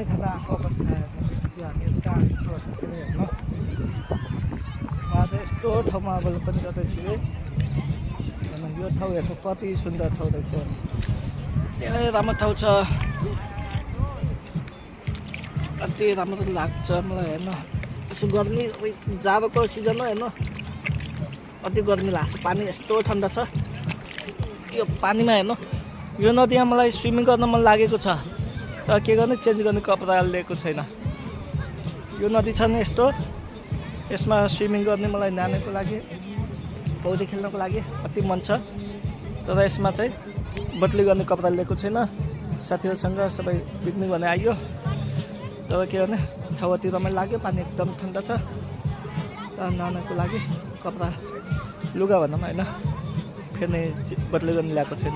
पनि खान आएको अवस्था यो हामीहरू कहाँ हेर्नु उहाँ चाहिँ यस्तो ठाउँमा अवलोकन गर्दैछु है। यो ठाउँ हेर्नु कति सुन्दर ठाउँ रहेछ, धेरै राम्रो ठाउँ छ, अति राम्रो लाग्छ मलाई हेर्न। यसो गर्मी जाडोको सिजनमा हेर्नु अति गर्मी लाग्छ, पानी यस्तो ठन्डा छ यो पानीमा हेर्नु। यो नदीमा मलाई स्विमिङ गर्न मन लागेको छ तर के गर्ने, चेन्ज गर्ने कपडा लिएको छैन। यो नदी छ नि यस्तो, यसमा स्विमिङ गर्ने मलाई नानीको लागि पौडी खेल्नको लागि अति मन छ तर यसमा चाहिँ बदली गर्ने कपडा लिएको छैन। साथीहरूसँग सबै पिकनिक भने आइयो तर के गर्ने, ठाउँ अति रमाइलो लाग्यो, पानी एकदम ठन्डा छ तर नानीको लागि कपडा लुगा भनौँ होइन फेर्ने बदली गर्ने ल्याएको छैन।